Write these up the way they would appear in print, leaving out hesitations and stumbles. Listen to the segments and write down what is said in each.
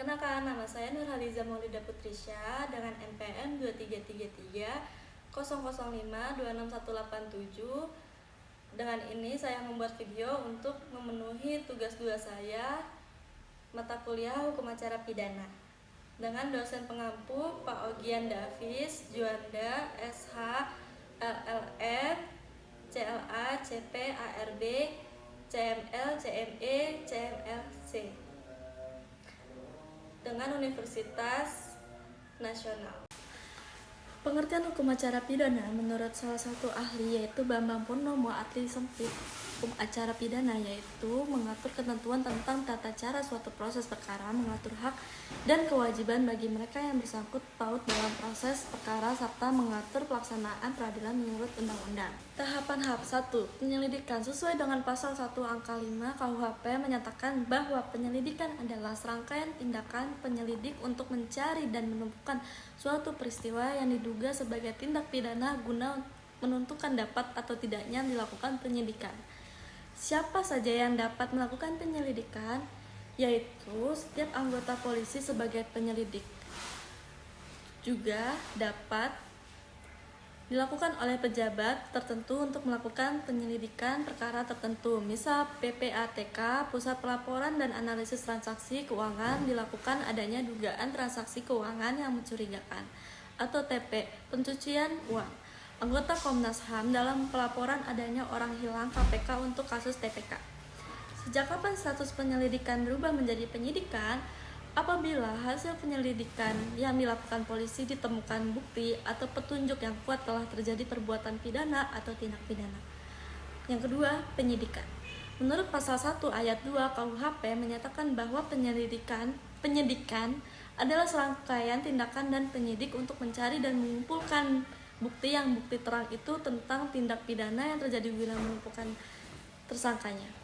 Perkenalkan, nama saya Nurhaliza Maulida Putrisya dengan NPM 2333 Dengan ini saya membuat video untuk memenuhi tugas 2 saya, mata kuliah Hukum Acara Pidana, dengan dosen pengampu Pak Ogian Davis, Juanda, SH, LLM, CLA, CP, ARB, CML, CME, CMLC dengan Universitas Nasional. Pengertian hukum acara pidana menurut salah satu ahli yaitu Bambang Purnomo Atli Sempit. Hukum acara pidana yaitu mengatur ketentuan tentang tata cara suatu proses perkara, mengatur hak dan kewajiban bagi mereka yang bersangkut paut dalam proses perkara serta mengatur pelaksanaan peradilan menurut undang-undang. Tahapan tahap 1. Penyelidikan. Sesuai dengan pasal 1 angka 5 KUHP menyatakan bahwa penyelidikan adalah serangkaian tindakan penyelidik untuk mencari dan menemukan suatu peristiwa yang diduga sebagai tindak pidana guna menentukan dapat atau tidaknya dilakukan penyidikan. Siapa saja yang dapat melakukan penyelidikan? Yaitu setiap anggota polisi sebagai penyelidik. Juga dapat dilakukan oleh pejabat tertentu untuk melakukan penyelidikan perkara tertentu. Misal PPATK, Pusat Pelaporan dan Analisis Transaksi Keuangan, dilakukan adanya dugaan transaksi keuangan yang mencurigakan, atau TP, pencucian uang. Anggota Komnas HAM dalam pelaporan adanya orang hilang KPK untuk kasus TPK. Sejak kapan status penyelidikan berubah menjadi penyidikan? Apabila hasil penyelidikan yang dilakukan polisi ditemukan bukti atau petunjuk yang kuat telah terjadi perbuatan pidana atau tindak pidana. Yang kedua, penyidikan. Menurut pasal 1 ayat 2 KUHP menyatakan bahwa penyidikan adalah serangkaian tindakan dan penyidik untuk mencari dan mengumpulkan bukti terang itu tentang tindak pidana yang terjadi guna mengumpulkan tersangkanya.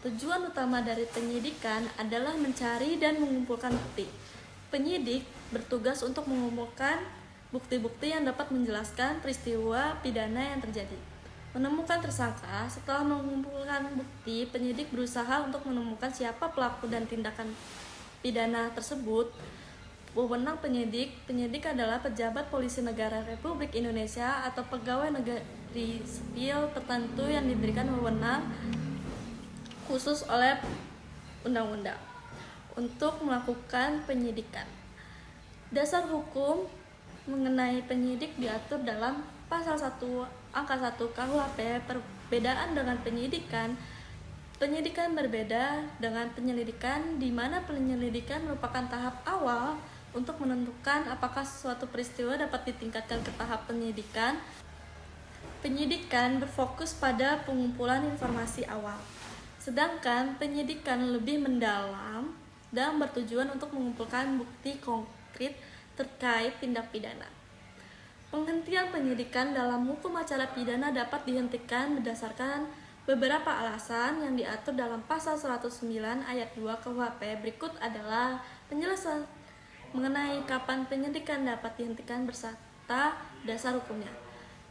Tujuan utama dari penyidikan adalah mencari dan mengumpulkan bukti. Penyidik bertugas untuk mengumpulkan bukti-bukti yang dapat menjelaskan peristiwa pidana yang terjadi. Menemukan tersangka. Setelah mengumpulkan bukti, penyidik berusaha untuk menemukan siapa pelaku dan tindakan pidana tersebut. Wewenang penyidik adalah pejabat polisi negara Republik Indonesia atau pegawai negeri sipil tertentu yang diberikan wewenang khusus oleh undang-undang untuk melakukan penyidikan. Dasar hukum mengenai penyidik diatur dalam pasal 1 angka 1 KUHP. Perbedaan dengan penyidikan berbeda dengan penyelidikan, di mana penyelidikan merupakan tahap awal untuk menentukan apakah suatu peristiwa dapat ditingkatkan ke tahap penyidikan. Penyidikan berfokus pada pengumpulan informasi awal, sedangkan penyidikan lebih mendalam dan bertujuan untuk mengumpulkan bukti konkret terkait tindak pidana. Penghentian penyidikan dalam hukum acara pidana dapat dihentikan berdasarkan beberapa alasan yang diatur dalam pasal 109 ayat 2 KUHP. Berikut adalah penjelasan mengenai kapan penyidikan dapat dihentikan beserta dasar hukumnya.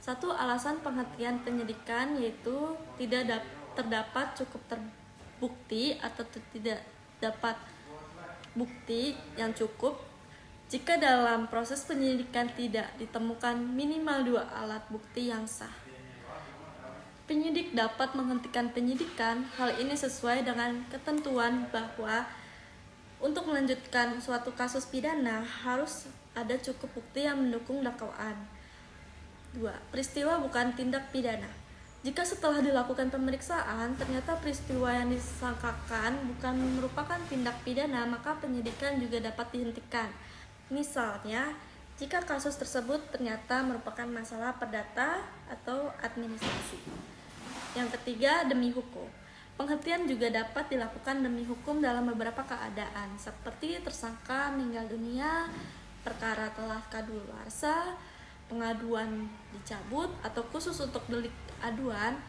1. Alasan penghentian penyidikan yaitu tidak terdapat cukup terbukti atau tidak dapat bukti yang cukup. Jika dalam proses penyidikan tidak ditemukan minimal 2 alat bukti yang sah, penyidik dapat menghentikan penyidikan. Hal ini sesuai dengan ketentuan bahwa untuk melanjutkan suatu kasus pidana harus ada cukup bukti yang mendukung dakwaan. 2. Peristiwa bukan tindak pidana. Jika setelah dilakukan pemeriksaan ternyata peristiwa yang disangkakan bukan merupakan tindak pidana, maka penyidikan juga dapat dihentikan. Misalnya, jika kasus tersebut ternyata merupakan masalah perdata atau administrasi. Yang ketiga, demi hukum. Penghentian juga dapat dilakukan demi hukum dalam beberapa keadaan, seperti tersangka meninggal dunia, perkara telah kadaluarsa, pengaduan dicabut, atau khusus untuk delik aduan,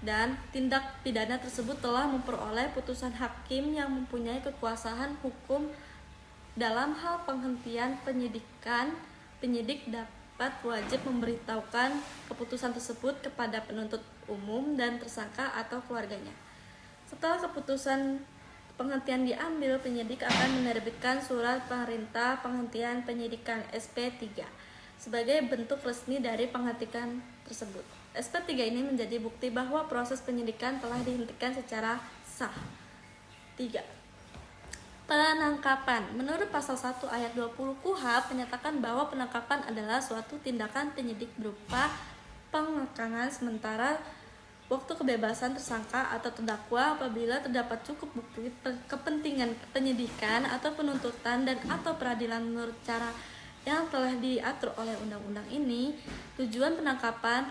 dan tindak pidana tersebut telah memperoleh putusan hakim yang mempunyai kekuasaan hukum. Dalam hal penghentian penyidikan, penyidik dapat wajib memberitahukan keputusan tersebut kepada penuntut umum dan tersangka atau keluarganya. Setelah keputusan penghentian diambil, penyidik akan menerbitkan surat perintah penghentian penyidikan SP3 sebagai bentuk resmi dari penghentian tersebut. SP3 ini menjadi bukti bahwa proses penyidikan telah dihentikan secara sah. 3. Penangkapan. Menurut pasal 1 ayat 20 KUHP menyatakan bahwa penangkapan adalah suatu tindakan penyidik berupa pengekangan sementara waktu kebebasan tersangka atau terdakwa apabila terdapat cukup bukti kepentingan penyidikan atau penuntutan dan atau peradilan menurut cara yang telah diatur oleh undang-undang ini. Tujuan penangkapan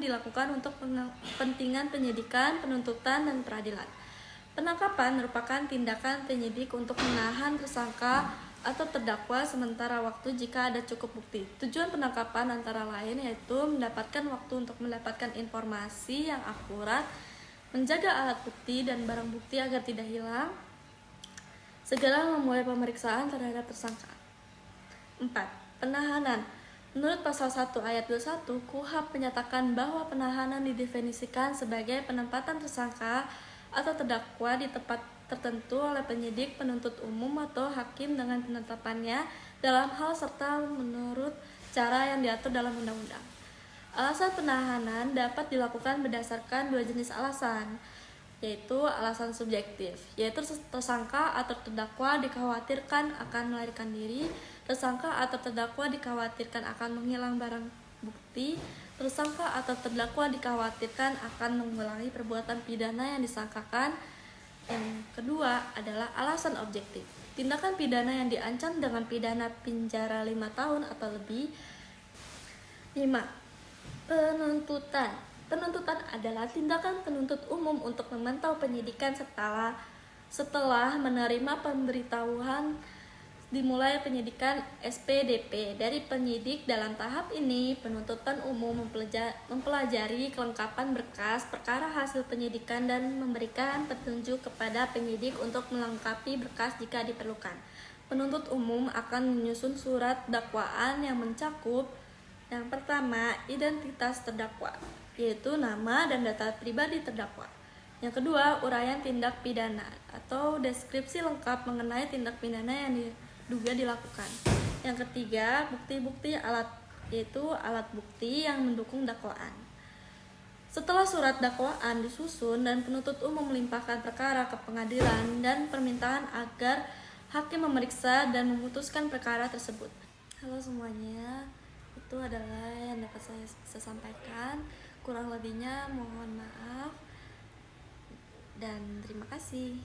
dilakukan untuk kepentingan penyidikan, penuntutan, dan peradilan. Penangkapan merupakan tindakan penyidik untuk menahan tersangka atau terdakwa sementara waktu jika ada cukup bukti. Tujuan penangkapan antara lain yaitu mendapatkan waktu untuk mendapatkan informasi yang akurat, menjaga alat bukti dan barang bukti agar tidak hilang, segera memulai pemeriksaan terhadap tersangka. 4. Penahanan. Menurut pasal 1 ayat 21 KUHP menyatakan bahwa penahanan didefinisikan sebagai penempatan tersangka atau terdakwa di tempat tertentu oleh penyidik, penuntut umum, atau hakim dengan penetapannya dalam hal serta menurut cara yang diatur dalam undang-undang. Alasan penahanan dapat dilakukan berdasarkan dua jenis alasan, yaitu alasan subjektif, yaitu tersangka atau terdakwa dikhawatirkan akan melarikan diri, tersangka atau terdakwa dikhawatirkan akan menghilang barang bukti, tersangka atau terdakwa dikhawatirkan akan mengulangi perbuatan pidana yang disangkakan. Yang kedua adalah alasan objektif. Tindakan pidana yang diancam dengan pidana penjara 5 tahun atau lebih. 5. Penuntutan. Penuntutan adalah tindakan penuntut umum untuk memantau penyidikan setelah menerima pemberitahuan dimulai penyidikan SPDP dari penyidik. Dalam tahap ini, penuntut umum mempelajari kelengkapan berkas perkara hasil penyidikan dan memberikan petunjuk kepada penyidik untuk melengkapi berkas jika diperlukan. Penuntut umum akan menyusun surat dakwaan yang mencakup yang pertama, identitas terdakwa, yaitu nama dan data pribadi terdakwa. Yang kedua, uraian tindak pidana atau deskripsi lengkap mengenai tindak pidana yang diduga dilakukan. Yang ketiga, bukti-bukti alat, yaitu alat bukti yang mendukung dakwaan. Setelah surat dakwaan disusun dan penuntut umum melimpahkan perkara ke pengadilan dan permintaan agar hakim memeriksa dan memutuskan perkara tersebut. Halo semuanya, itu adalah yang dapat saya bisa sampaikan. Kurang lebihnya mohon maaf dan terima kasih.